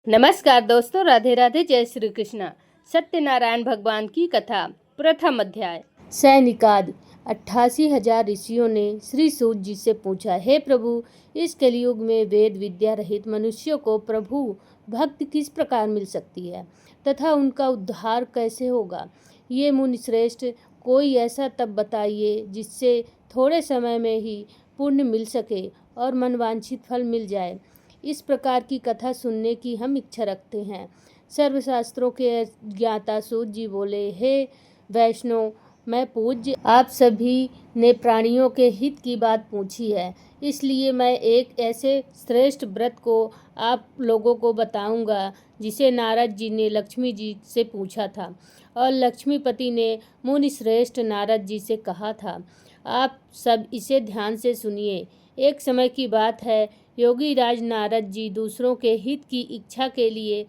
नमस्कार दोस्तों, राधे राधे, जय श्री कृष्ण। सत्यनारायण भगवान की कथा, प्रथम अध्याय। सैनिकाद 88,000 ऋषियों ने श्री सूत जी से पूछा, हे प्रभु, इस कलयुग में वेद विद्या रहित मनुष्यों को प्रभु भक्ति किस प्रकार मिल सकती है तथा उनका उद्धार कैसे होगा? ये मुनि श्रेष्ठ, कोई ऐसा तप बताइए जिससे थोड़े समय में ही पुण्य मिल सके और मनवांछित फल मिल जाए। इस प्रकार की कथा सुनने की हम इच्छा रखते हैं। सर्वशास्त्रों के ज्ञाता सूत जी बोले, हे वैष्णव, मैं पूज्य आप सभी ने प्राणियों के हित की बात पूछी है, इसलिए मैं एक ऐसे श्रेष्ठ व्रत को आप लोगों को बताऊंगा जिसे नारद जी ने लक्ष्मी जी से पूछा था और लक्ष्मीपति ने मुनि श्रेष्ठ नारद जी से कहा था। आप सब इसे ध्यान से सुनिए। एक समय की बात है, योगी राज नारद जी दूसरों के हित की इच्छा के लिए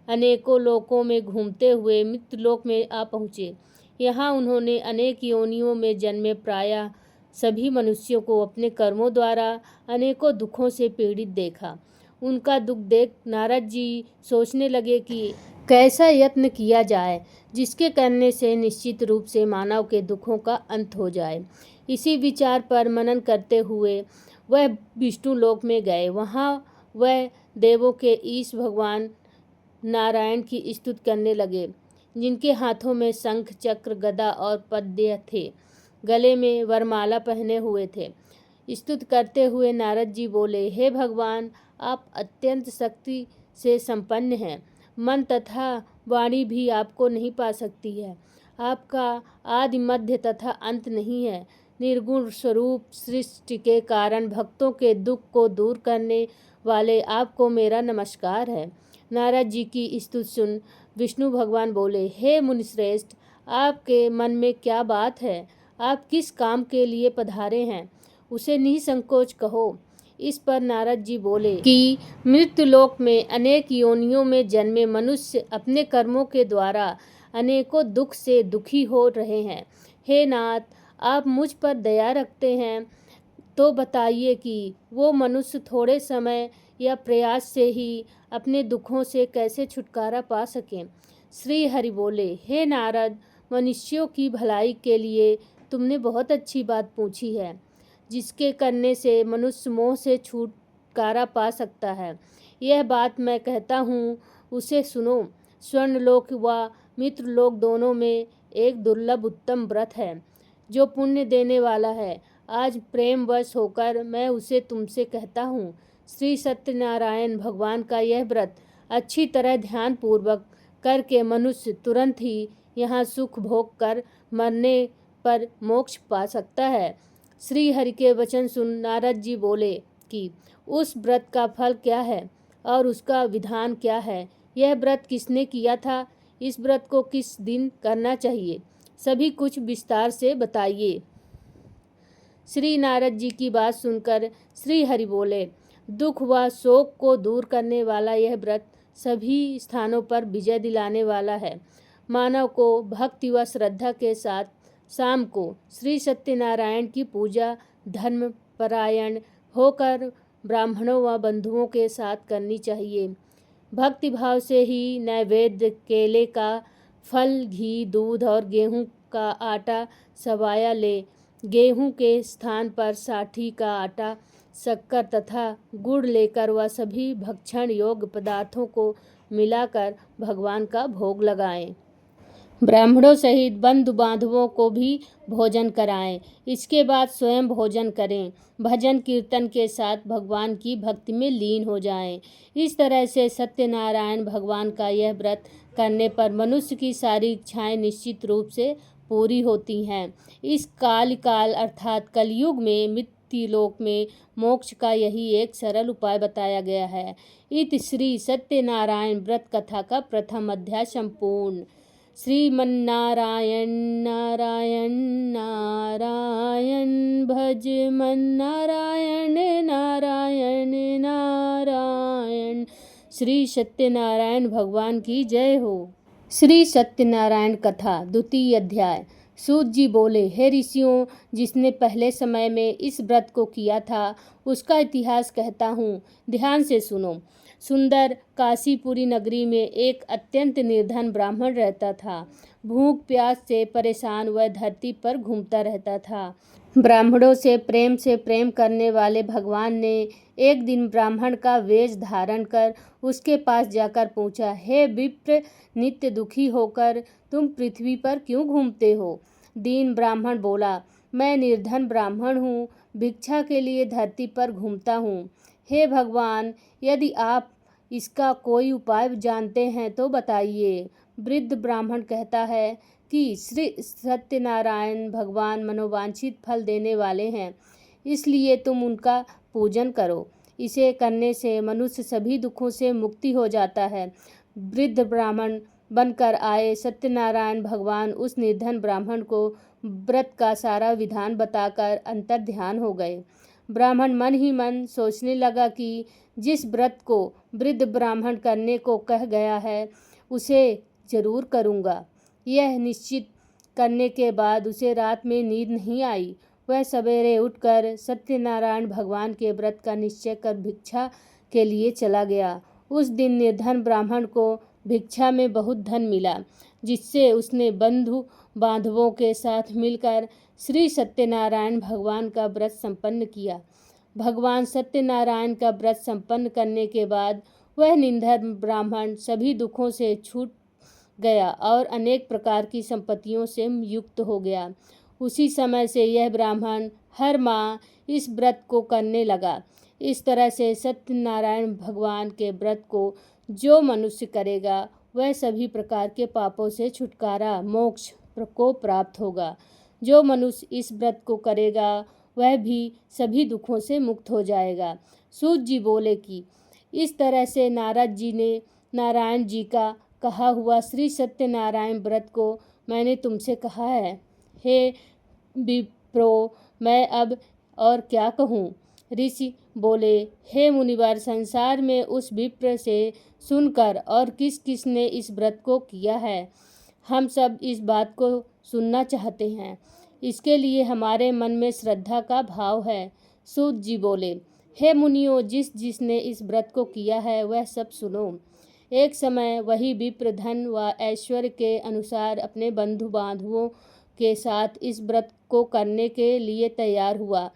अनेकों लोकों में घूमते हुए मृत्युलोक में आ पहुँचे। यहाँ उन्होंने अनेक योनियों में जन्मे प्रायः सभी मनुष्यों को अपने कर्मों द्वारा अनेकों दुखों से पीड़ित देखा। उनका दुख देख नारद जी सोचने लगे कि कैसा यत्न किया जाए जिसके करने से निश्चित रूप से मानव के दुखों का अंत हो जाए। इसी विचार पर मनन करते हुए वह विष्णु लोक में गए। वहाँ वह देवों के ईश भगवान नारायण की स्तुति करने लगे, जिनके हाथों में शंख चक्र गदा और पद्य थे, गले में वरमाला पहने हुए थे। स्तुति करते हुए नारद जी बोले, हे भगवान, आप अत्यंत शक्ति से संपन्न हैं। मन तथा वाणी भी आपको नहीं पा सकती है। आपका आदि मध्य तथा अंत नहीं है। निर्गुण स्वरूप सृष्टि के कारण भक्तों के दुख को दूर करने वाले आपको मेरा नमस्कार है। नारद जी की स्तुति सुन विष्णु भगवान बोले, हे मुनिश्रेष्ठ, आपके मन में क्या बात है? आप किस काम के लिए पधारे हैं, उसे निसंकोच कहो। इस पर नारद जी बोले कि मृत्युलोक में अनेक योनियों में जन्मे मनुष्य अपने कर्मों के द्वारा अनेकों दुख से दुखी हो रहे हैं। हे नाथ, आप मुझ पर दया रखते हैं तो बताइए कि वो मनुष्य थोड़े समय या प्रयास से ही अपने दुखों से कैसे छुटकारा पा सकें। श्री हरि बोले, हे नारद, मनुष्यों की भलाई के लिए तुमने बहुत अच्छी बात पूछी है, जिसके करने से मनुष्य मोह से छुटकारा पा सकता है। यह बात मैं कहता हूँ, उसे सुनो। स्वर्णलोक व मित्रलोक दोनों में एक दुर्लभ उत्तम व्रत है जो पुण्य देने वाला है। आज प्रेमवश होकर मैं उसे तुमसे कहता हूँ। श्री सत्यनारायण भगवान का यह व्रत अच्छी तरह ध्यान पूर्वक करके मनुष्य तुरंत ही यहाँ सुख भोग कर मरने पर मोक्ष पा सकता है। श्री हरि के वचन सुन नारद जी बोले कि उस व्रत का फल क्या है और उसका विधान क्या है? यह व्रत किसने किया था? इस व्रत को किस दिन करना चाहिए? सभी कुछ विस्तार से बताइए। श्री नारद जी की बात सुनकर श्री हरि बोले, दुख व शोक को दूर करने वाला यह व्रत सभी स्थानों पर विजय दिलाने वाला है। मानव को भक्ति व श्रद्धा के साथ शाम को श्री सत्यनारायण की पूजा धर्म परायण होकर ब्राह्मणों व बंधुओं के साथ करनी चाहिए। भक्ति भाव से ही नैवेद्य केले का फल, घी, दूध और गेहूं का आटा सवाया ले। गेहूं के स्थान पर साठी का आटा, शक्कर तथा गुड़ लेकर वह सभी भक्षण योग्य पदार्थों को मिलाकर भगवान का भोग लगाएं। ब्राह्मणों सहित बंधु बांधवों को भी भोजन कराएं। इसके बाद स्वयं भोजन करें। भजन कीर्तन के साथ भगवान की भक्ति में लीन हो जाएं। इस तरह से सत्यनारायण भगवान का यह व्रत करने पर मनुष्य की सारी इच्छाएं निश्चित रूप से पूरी होती हैं। इस काल अर्थात कलयुग में मृत्युलोक में मोक्ष का यही एक सरल उपाय बताया गया है। इति श्री सत्यनारायण व्रत कथा का प्रथम अध्याय संपूर्ण। श्रीमन्नारायण नारायण नारायण भज मन नारायण नारायण नारायण। श्री सत्यनारायण भगवान की जय हो। श्री सत्यनारायण कथा द्वितीय अध्याय। सूत जी बोले, हे ऋषियों, जिसने पहले समय में इस व्रत को किया था उसका इतिहास कहता हूँ, ध्यान से सुनो। सुंदर काशीपुरी नगरी में एक अत्यंत निर्धन ब्राह्मण रहता था। भूख प्यास से परेशान वह धरती पर घूमता रहता था। ब्राह्मणों से प्रेम करने वाले भगवान ने एक दिन ब्राह्मण का वेश धारण कर उसके पास जाकर पूछा, हे विप्र, नित्य दुखी होकर तुम पृथ्वी पर क्यों घूमते हो? दीन ब्राह्मण बोला, मैं निर्धन ब्राह्मण हूँ, भिक्षा के लिए धरती पर घूमता हूँ। हे भगवान, यदि आप इसका कोई उपाय जानते हैं तो बताइए। वृद्ध ब्राह्मण कहता है कि श्री सत्यनारायण भगवान मनोवांछित फल देने वाले हैं, इसलिए तुम उनका पूजन करो। इसे करने से मनुष्य सभी दुखों से मुक्ति हो जाता है। वृद्ध ब्राह्मण बनकर आए सत्यनारायण भगवान उस निर्धन ब्राह्मण को व्रत का सारा विधान बताकर अंतर ध्यान हो गए। ब्राह्मण मन ही मन सोचने लगा कि जिस व्रत को वृद्ध ब्राह्मण करने को कह गया है उसे जरूर करूँगा। यह निश्चित करने के बाद उसे रात में नींद नहीं आई। वह सवेरे उठकर सत्यनारायण भगवान के व्रत का निश्चय कर भिक्षा के लिए चला गया। उस दिन निर्धन ब्राह्मण को भिक्षा में बहुत धन मिला, जिससे उसने बंधु बांधवों के साथ मिलकर श्री सत्यनारायण भगवान का व्रत संपन्न किया। भगवान सत्यनारायण का व्रत संपन्न करने के बाद वह निर्धन ब्राह्मण सभी दुखों से छूट गया और अनेक प्रकार की संपत्तियों से युक्त हो गया। उसी समय से यह ब्राह्मण हर माह इस व्रत को करने लगा। इस तरह से सत्यनारायण भगवान के व्रत को जो मनुष्य करेगा वह सभी प्रकार के पापों से छुटकारा मोक्ष को प्राप्त होगा। जो मनुष्य इस व्रत को करेगा वह भी सभी दुखों से मुक्त हो जाएगा। सूत जी बोले कि इस तरह से नारद जी ने नारायण जी का कहा हुआ श्री सत्यनारायण व्रत को मैंने तुमसे कहा है। हे विप्रो, मैं अब और क्या कहूँ? ऋषि बोले, हे मुनिवर, संसार में उस विप्र से सुनकर और किस किस ने इस व्रत को किया है, हम सब इस बात को सुनना चाहते हैं। इसके लिए हमारे मन में श्रद्धा का भाव है। सूत जी बोले, हे मुनियों, जिस जिसने इस व्रत को किया है वह सब सुनो। एक समय वही विप्र धन व ऐश्वर्य के अनुसार अपने बंधु बांधवों के साथ इस व्रत को करने के लिए तैयार हुआ।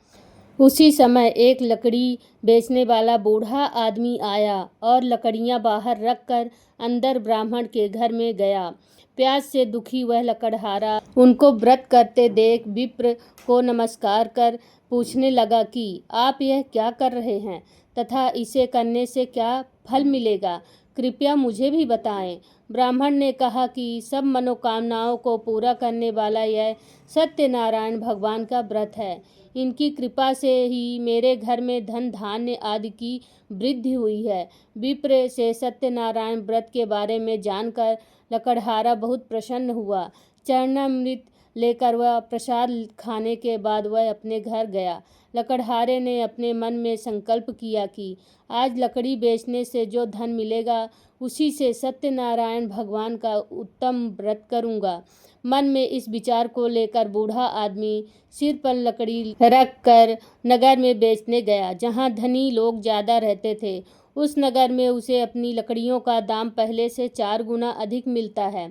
उसी समय एक लकड़ी बेचने वाला बूढ़ा आदमी आया और लकड़ियां बाहर रखकर अंदर ब्राह्मण के घर में गया। प्यास से दुखी वह लकड़हारा उनको व्रत करते देख विप्र को नमस्कार कर पूछने लगा कि आप यह क्या कर रहे हैं तथा इसे करने से क्या फल मिलेगा, कृपया मुझे भी बताएं। ब्राह्मण ने कहा कि सब मनोकामनाओं को पूरा करने वाला यह सत्यनारायण भगवान का व्रत है। इनकी कृपा से ही मेरे घर में धन धान्य आदि की वृद्धि हुई है। विप्र से सत्यनारायण व्रत के बारे में जानकर लकड़हारा बहुत प्रसन्न हुआ। चरणामृत लेकर वह प्रसाद खाने के बाद वह अपने घर गया। लकड़हारे ने अपने मन में संकल्प किया कि आज लकड़ी बेचने से जो धन मिलेगा उसी से सत्यनारायण भगवान का उत्तम व्रत करूंगा। मन में इस विचार को लेकर बूढ़ा आदमी सिर पर लकड़ी रखकर नगर में बेचने गया, जहां धनी लोग ज़्यादा रहते थे। उस नगर में उसे अपनी लकड़ियों का दाम पहले से 4 गुना अधिक मिलता है।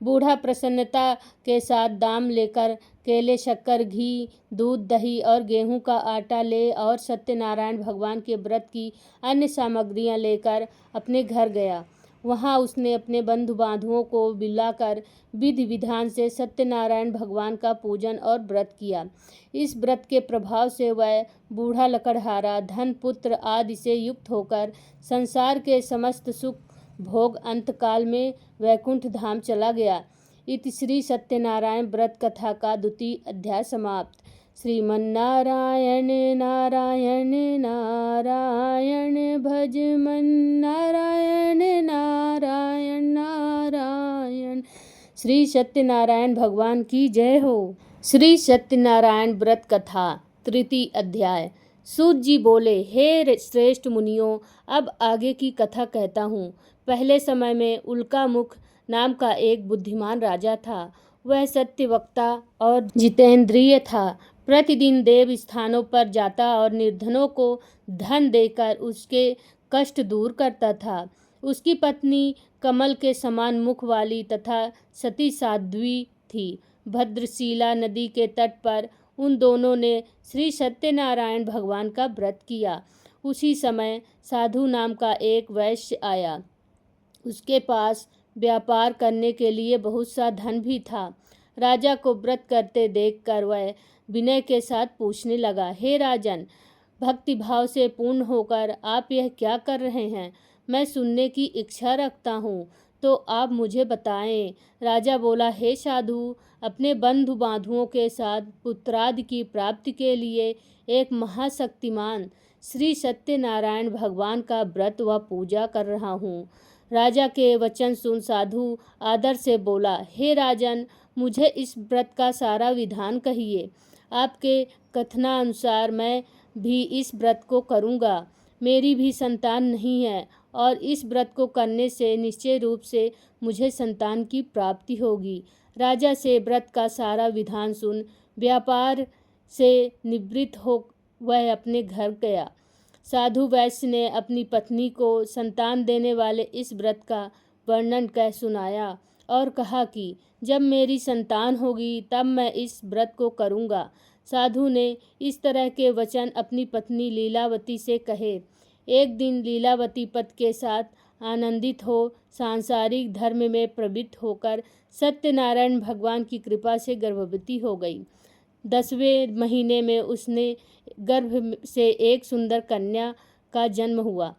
बूढ़ा प्रसन्नता के साथ दाम लेकर केले, शक्कर, घी, दूध, दही और गेहूं का आटा ले और सत्यनारायण भगवान के व्रत की अन्य सामग्रियां लेकर अपने घर गया। वहां उसने अपने बंधु बांधवों को बुलाकर विधि विधान से सत्यनारायण भगवान का पूजन और व्रत किया। इस व्रत के प्रभाव से वह बूढ़ा लकड़हारा धन पुत्र आदि से युक्त होकर संसार के समस्त सुख भोग अंतकाल में वैकुंठ धाम चला गया। इति श्री सत्यनारायण व्रत कथा का 2वां अध्याय समाप्त। श्रीमन्नारायण नारायण नारायण भज मन नारायण नारायण नारायण। श्री सत्यनारायण भगवान की जय हो। श्री सत्यनारायण व्रत कथा 3 अध्याय। सूत जी बोले, हे श्रेष्ठ मुनियों, अब आगे की कथा कहता हूँ। पहले समय में उल्कामुख नाम का एक बुद्धिमान राजा था। वह सत्यवक्ता और जितेंद्रिय था। प्रतिदिन देव स्थानों पर जाता और निर्धनों को धन देकर उसके कष्ट दूर करता था। उसकी पत्नी कमल के समान मुख वाली तथा सती साध्वी थी। भद्रशिला नदी के तट पर उन दोनों ने श्री सत्यनारायण भगवान का व्रत किया। उसी समय साधु नाम का एक वैश्य आया। उसके पास व्यापार करने के लिए बहुत सा धन भी था। राजा को व्रत करते देखकर वह विनय के साथ पूछने लगा, हे राजन, भक्तिभाव से पूर्ण होकर आप यह क्या कर रहे हैं? मैं सुनने की इच्छा रखता हूँ, तो आप मुझे बताएं। राजा बोला, हे साधु, अपने बंधु बांधुओं के साथ पुत्रादि की प्राप्ति के लिए एक महाशक्तिमान श्री सत्यनारायण भगवान का व्रत व पूजा कर रहा हूँ। राजा के वचन सुन साधु आदर से बोला, हे राजन, मुझे इस व्रत का सारा विधान कहिए। आपके कथनानुसार मैं भी इस व्रत को करूँगा। मेरी भी संतान नहीं है और इस व्रत को करने से निश्चय रूप से मुझे संतान की प्राप्ति होगी। राजा से व्रत का सारा विधान सुन व्यापार से निवृत्त हो वह अपने घर गया। साधु वैश्य ने अपनी पत्नी को संतान देने वाले इस व्रत का वर्णन कह सुनाया और कहा कि जब मेरी संतान होगी तब मैं इस व्रत को करूँगा। साधु ने इस तरह के वचन अपनी पत्नी लीलावती से कहे। एक दिन लीलावती पति के साथ आनंदित हो सांसारिक धर्म में प्रवृत्त होकर सत्यनारायण भगवान की कृपा से गर्भवती हो गई। 10वें महीने में उसने गर्भ से एक सुंदर कन्या का जन्म हुआ।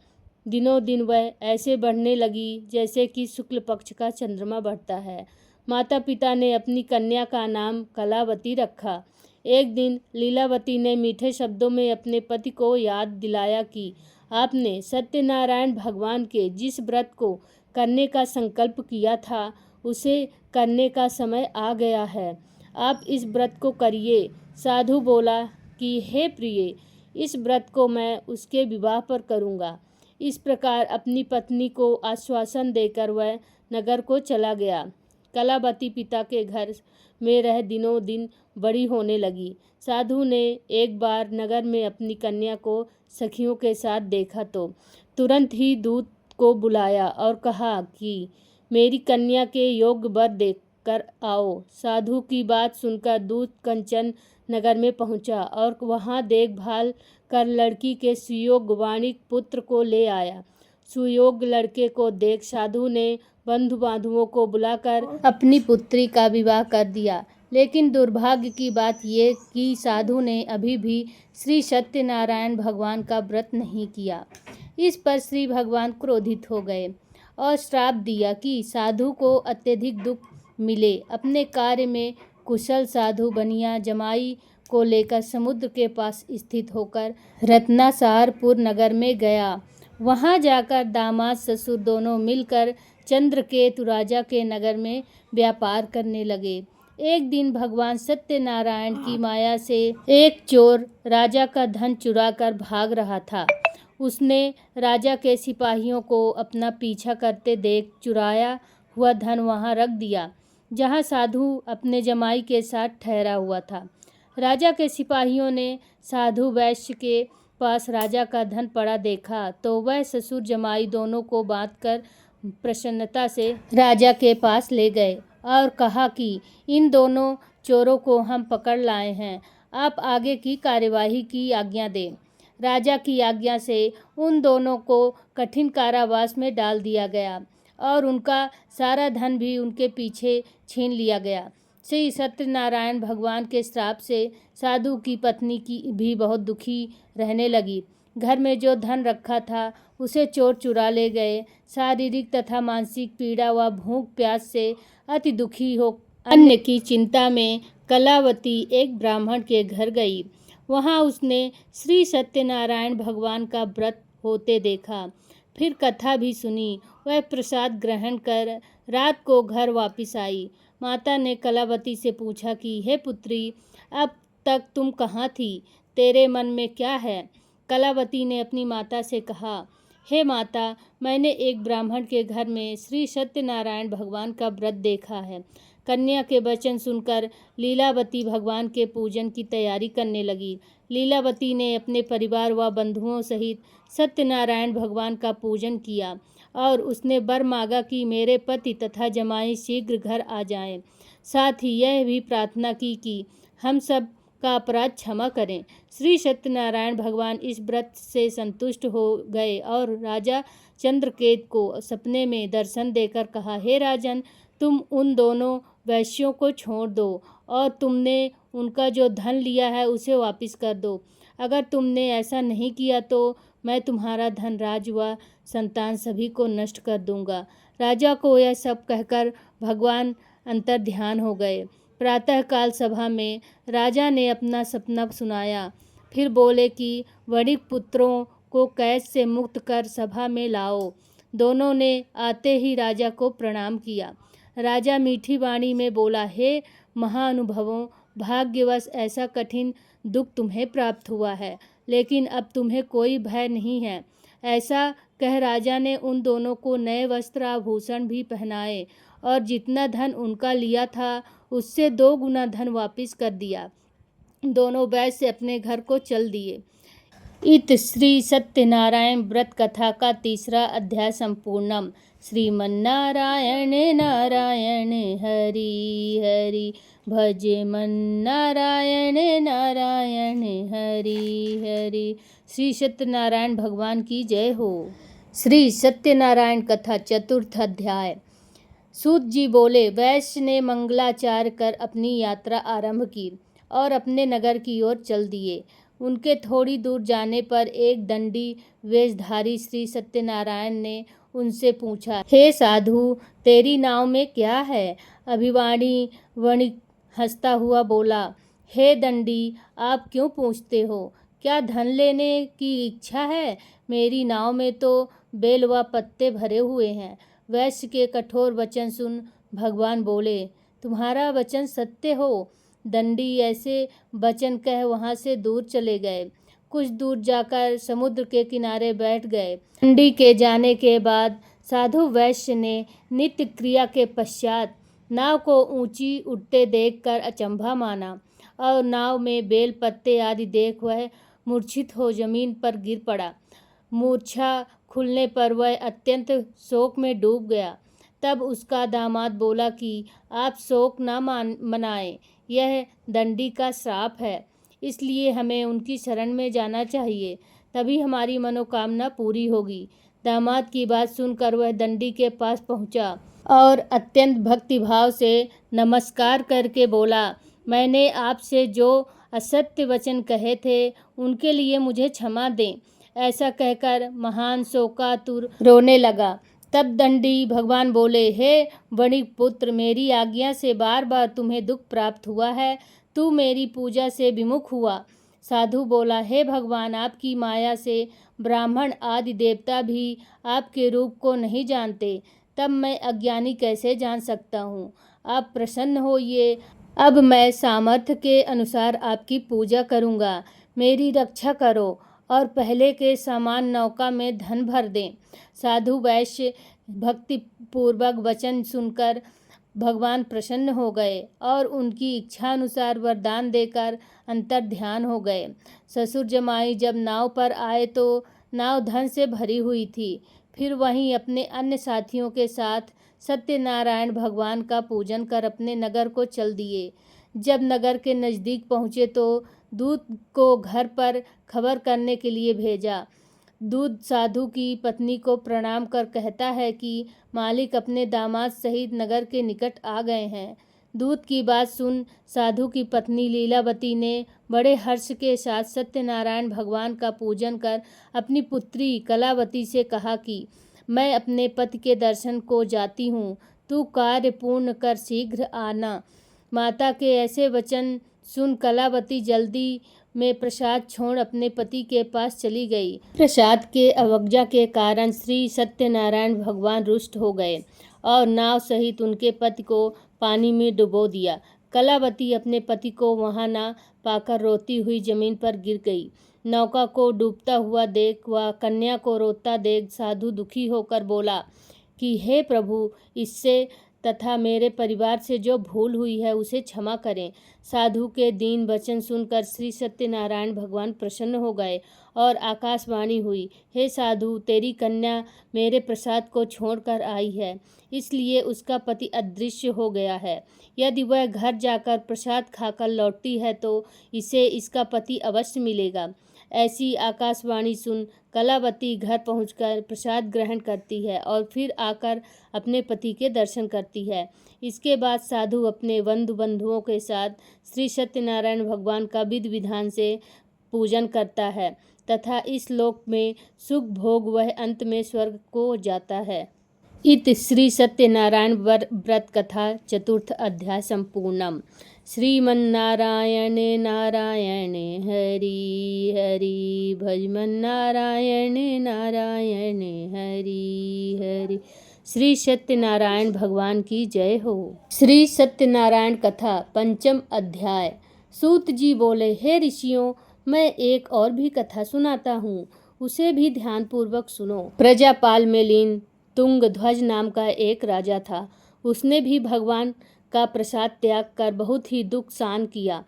दिनों दिन वह ऐसे बढ़ने लगी जैसे कि शुक्ल पक्ष का चंद्रमा बढ़ता है। माता पिता ने अपनी कन्या का नाम कलावती रखा। एक दिन लीलावती ने मीठे शब्दों में अपने पति को याद दिलाया कि आपने सत्यनारायण भगवान के जिस व्रत को करने का संकल्प किया था उसे करने का समय आ गया है। आप इस व्रत को करिए। साधु बोला कि हे प्रिय, इस व्रत को मैं उसके विवाह पर करूँगा। इस प्रकार अपनी पत्नी को आश्वासन देकर वह नगर को चला गया। कलावती पिता के घर में रह दिनों दिन बड़ी होने लगी। साधु ने एक बार नगर में अपनी कन्या को सखियों के साथ देखा तो तुरंत ही दूत को बुलाया और कहा कि मेरी कन्या के योग्य वर देख कर आओ। साधु की बात सुनकर दूत कंचन नगर में पहुंचा और वहां देखभाल कर लड़की के सुयोग्य वाणिक पुत्र को ले आया। सुयोग्य लड़के को देख साधु ने बंधु बांधुओं को बुलाकर अपनी पुत्री का विवाह कर दिया। लेकिन दुर्भाग्य की बात ये कि साधु ने अभी भी श्री सत्यनारायण भगवान का व्रत नहीं किया। इस पर श्री भगवान क्रोधित हो गए और श्राप दिया कि साधु को अत्यधिक दुख मिले। अपने कार्य में कुशल साधु बनिया जमाई को लेकर समुद्र के पास स्थित होकर रत्नासारपुर नगर में गया। वहां जाकर दामाद ससुर दोनों मिलकर चंद्रकेतु राजा के नगर में व्यापार करने लगे। एक दिन भगवान सत्यनारायण की माया से एक चोर राजा का धन चुरा कर भाग रहा था। उसने राजा के सिपाहियों को अपना पीछा करते देख चुराया हुआ धन वहां रख दिया जहां साधु अपने जमाई के साथ ठहरा हुआ था। राजा के सिपाहियों ने साधु वैश्य के पास राजा का धन पड़ा देखा तो वह ससुर जमाई दोनों को बांधकर प्रसन्नता से राजा के पास ले गए और कहा कि इन दोनों चोरों को हम पकड़ लाए हैं, आप आगे की कार्यवाही की आज्ञा दें। राजा की आज्ञा से उन दोनों को कठिन कारावास में डाल दिया गया और उनका सारा धन भी उनके पीछे छीन लिया गया। श्री सत्यनारायण भगवान के श्राप से साधु की पत्नी की भी बहुत दुखी रहने लगी। घर में जो धन रखा था उसे चोर चुरा ले गए। शारीरिक तथा मानसिक पीड़ा व भूख प्यास से अति दुखी हो अन्न की चिंता में कलावती एक ब्राह्मण के घर गई। वहां उसने श्री सत्यनारायण भगवान का व्रत होते देखा। फिर कथा भी सुनी। वह प्रसाद ग्रहण कर रात को घर वापस आई। माता ने कलावती से पूछा कि हे पुत्री, अब तक तुम कहाँ थी? तेरे मन में क्या है? कलावती ने अपनी माता से कहा, हे माता, मैंने एक ब्राह्मण के घर में श्री सत्यनारायण भगवान का व्रत देखा है। कन्या के वचन सुनकर लीलावती भगवान के पूजन की तैयारी करने लगी। लीलावती ने अपने परिवार व बंधुओं सहित सत्यनारायण भगवान का पूजन किया और उसने वर मांगा कि मेरे पति तथा जमाई शीघ्र घर आ जाएं। साथ ही यह भी प्रार्थना की कि हम सब का अपराध क्षमा करें। श्री सत्यनारायण भगवान इस व्रत से संतुष्ट हो गए और राजा चंद्रकेत को सपने में दर्शन देकर कहा, हे राजन, तुम उन दोनों वैश्यों को छोड़ दो और तुमने उनका जो धन लिया है उसे वापस कर दो। अगर तुमने ऐसा नहीं किया तो मैं तुम्हारा धनराज व संतान सभी को नष्ट कर दूंगा। राजा को यह सब कहकर भगवान अंतर्ध्यान हो गए। प्रातःकाल सभा में राजा ने अपना सपना सुनाया। फिर बोले कि वणिक पुत्रों को कैद से मुक्त कर सभा में लाओ। दोनों ने आते ही राजा को प्रणाम किया। राजा मीठी वाणी में बोला, हे महाअनुभवों, भाग्यवश ऐसा कठिन दुख तुम्हें प्राप्त हुआ है, लेकिन अब तुम्हें कोई भय नहीं है। ऐसा कह राजा ने उन दोनों को नए वस्त्र आभूषण भी पहनाए और जितना धन उनका लिया था उससे 2 गुना धन वापस कर दिया। दोनों वैश्य अपने घर को चल दिए। इत श्री सत्यनारायण व्रत कथा का 3रा अध्याय संपूर्णम। श्रीमन्नारायण नारायण हरि हरि, भजे मन नारायण नारायण हरि हरि। श्री सत्यनारायण भगवान की जय हो। श्री सत्यनारायण कथा 4th अध्याय। सूत जी बोले, वैश्य ने मंगलाचार कर अपनी यात्रा आरंभ की और अपने नगर की ओर चल दिए। उनके थोड़ी दूर जाने पर एक दंडी वेशधारी श्री सत्यनारायण ने उनसे पूछा, हे साधु, तेरी नाव में क्या है? अभिवाणी वणिक हंसता हुआ बोला, हे दंडी, आप क्यों पूछते हो? क्या धन लेने की इच्छा है? मेरी नाव में तो बेल व पत्ते भरे हुए हैं। वैश्य के कठोर वचन सुन भगवान बोले, तुम्हारा वचन सत्य हो। दंडी ऐसे वचन कह वहां से दूर चले गए। कुछ दूर जाकर समुद्र के किनारे बैठ गए। दंडी के जाने के बाद साधु वैश्य ने नित्य क्रिया के पश्चात नाव को ऊंची उठते देखकर अचंभा माना और नाव में बेल पत्ते आदि देख वह मूर्छित हो जमीन पर गिर पड़ा। मूर्छा खुलने पर वह अत्यंत शोक में डूब गया। तब उसका दामाद बोला कि आप शोक न मनाएं, यह दंडी का श्राप है, इसलिए हमें उनकी शरण में जाना चाहिए, तभी हमारी मनोकामना पूरी होगी। दामाद की बात सुनकर वह दंडी के पास पहुंचा और अत्यंत भक्तिभाव से नमस्कार करके बोला, मैंने आपसे जो असत्य वचन कहे थे उनके लिए मुझे क्षमा दें। ऐसा कहकर महान शोकातुर रोने लगा। तब दंडी भगवान बोले, हे वणिक पुत्र, मेरी आज्ञा से बार बार तुम्हें दुख प्राप्त हुआ है। तू मेरी पूजा से विमुख हुआ। साधु बोला, हे भगवान, आपकी माया से ब्राह्मण आदि देवता भी आपके रूप को नहीं जानते, तब मैं अज्ञानी कैसे जान सकता हूँ? आप प्रसन्न होइए। अब मैं सामर्थ्य के अनुसार आपकी पूजा करूँगा। मेरी रक्षा करो और पहले के समान नौका में धन भर दें। साधु वैश्य भक्ति पूर्वक वचन सुनकर भगवान प्रसन्न हो गए और उनकी इच्छा अनुसार वरदान देकर अंतर्ध्यान हो गए। ससुर जमाई जब नाव पर आए तो नाव धन से भरी हुई थी। फिर वहीं अपने अन्य साथियों के साथ सत्यनारायण भगवान का पूजन कर अपने नगर को चल दिए। जब नगर के नज़दीक पहुँचे तो दूत को घर पर खबर करने के लिए भेजा। दूत साधु की पत्नी को प्रणाम कर कहता है कि मालिक अपने दामाद सहित नगर के निकट आ गए हैं। दूत की बात सुन साधु की पत्नी लीलावती ने बड़े हर्ष के साथ सत्यनारायण भगवान का पूजन कर अपनी पुत्री कलावती से कहा कि मैं अपने पति के दर्शन को जाती हूँ, तू कार्य पूर्ण कर शीघ्र आना। माता के ऐसे वचन सुन कलावती जल्दी में प्रसाद छोड़ अपने पति के पास चली गई। प्रसाद के अवज्ञा के कारण श्री सत्यनारायण भगवान रुष्ट हो गए और नाव सहित उनके पति को पानी में डुबो दिया। कलावती अपने पति को वहां न पाकर रोती हुई जमीन पर गिर गई। नौका को डूबता हुआ देख व कन्या को रोता देख साधु दुखी होकर बोला कि हे प्रभु, इससे तथा मेरे परिवार से जो भूल हुई है उसे क्षमा करें। साधु के दीन वचन सुनकर श्री सत्यनारायण भगवान प्रसन्न हो गए और आकाशवाणी हुई, हे साधु, तेरी कन्या मेरे प्रसाद को छोड़कर आई है, इसलिए उसका पति अदृश्य हो गया है। यदि वह घर जाकर प्रसाद खाकर लौटती है तो इसे इसका पति अवश्य मिलेगा। ऐसी आकाशवाणी सुन कलावती घर पहुंचकर प्रसाद ग्रहण करती है और फिर आकर अपने पति के दर्शन करती है। इसके बाद साधु अपने बंधुओं के साथ श्री सत्यनारायण भगवान का विधि विधान से पूजन करता है तथा इस लोक में सुख भोग वह अंत में स्वर्ग को जाता है। इत श्री सत्यनारायण व्रत कथा चतुर्थ अध्याय संपूर्णम। श्रीमन्नारायण नारायण हरि हरि भजमन्नारायण नारायण हरि हरि। श्री सत्यनारायण भगवान की जय हो। श्री सत्यनारायण कथा पंचम अध्याय। सूत जी बोले, हे ऋषियों, मैं एक और भी कथा सुनाता हूँ, उसे भी ध्यानपूर्वक सुनो। प्रजापाल में लीन तुंगध्वज नाम का एक राजा था। उसने भी भगवान का प्रसाद त्याग कर बहुत ही दुख सहन किया।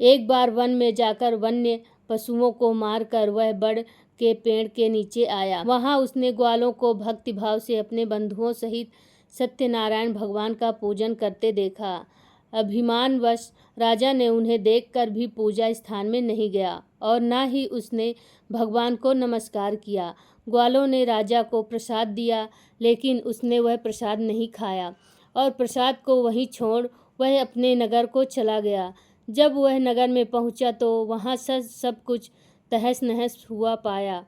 एक बार वन में जाकर वन्य पशुओं को मारकर वह बड़ के पेड़ के नीचे आया। वहां उसने ग्वालों को भक्तिभाव से अपने बंधुओं सहित सत्यनारायण भगवान का पूजन करते देखा। अभिमानवश राजा ने उन्हें देखकर भी पूजा स्थान में नहीं गया और न ही उसने भगवान को नमस्कार किया। ग्वालों ने राजा को प्रसाद दिया, लेकिन उसने वह प्रसाद नहीं खाया और प्रसाद को वहीं छोड़ वह अपने नगर को चला गया। जब वह नगर में पहुंचा तो वहां सब कुछ तहस नहस हुआ पाया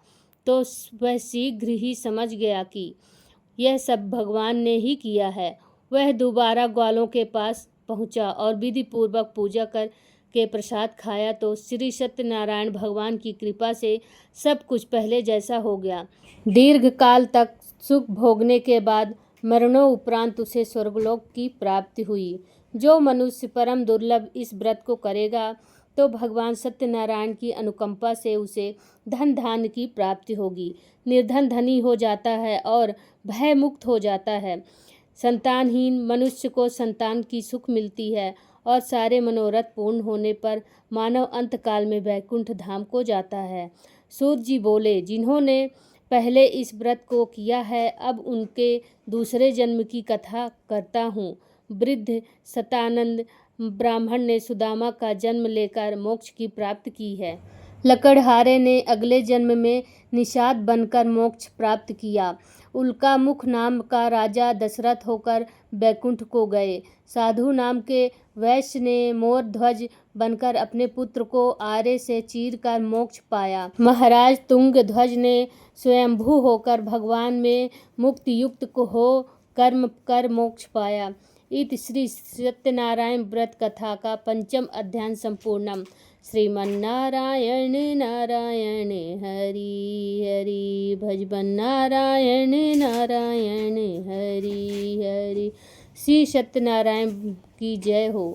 तो वह शीघ्र ही समझ गया कि यह सब भगवान ने ही किया है। वह दोबारा ग्वालों के पास पहुंचा और विधि पूर्वक पूजा करके प्रसाद खाया तो श्री सत्यनारायण भगवान की कृपा से सब कुछ पहले जैसा हो गया। दीर्घ काल तक सुख भोगने के बाद मरणोपरांत उसे स्वर्गलोक की प्राप्ति हुई। जो मनुष्य परम दुर्लभ इस व्रत को करेगा तो भगवान सत्यनारायण की अनुकंपा से उसे धन धान्य की प्राप्ति होगी। निर्धन धनी हो जाता है और भय मुक्त हो जाता है। संतानहीन मनुष्य को संतान की सुख मिलती है और सारे मनोरथ पूर्ण होने पर मानव अंतकाल में वैकुंठ धाम को जाता है। सूत जी बोले, जिन्होंने पहले इस व्रत को किया है, अब उनके दूसरे जन्म की कथा करता हूँ। वृद्ध सतानंद ब्राह्मण ने सुदामा का जन्म लेकर मोक्ष की प्राप्ति की है। लकड़हारे ने अगले जन्म में निषाद बनकर मोक्ष प्राप्त किया। उल्का मुख नाम का राजा दशरथ होकर बैकुंठ को गए। साधु नाम के वैश्य ने मोर ध्वज बनकर अपने पुत्र को आरे से चीर कर मोक्ष पाया। महाराज तुंग ध्वज ने स्वयंभू होकर भगवान में मुक्ति युक्त को हो कर्म कर मोक्ष पाया। इत श्री सत्यनारायण व्रत कथा का पंचम अध्याय संपूर्णम। श्रीमन्नारायण नारायण हरि हरि भजमन्नारायण नारायण हरि हरि। श्री सत्यनारायण की जय हो।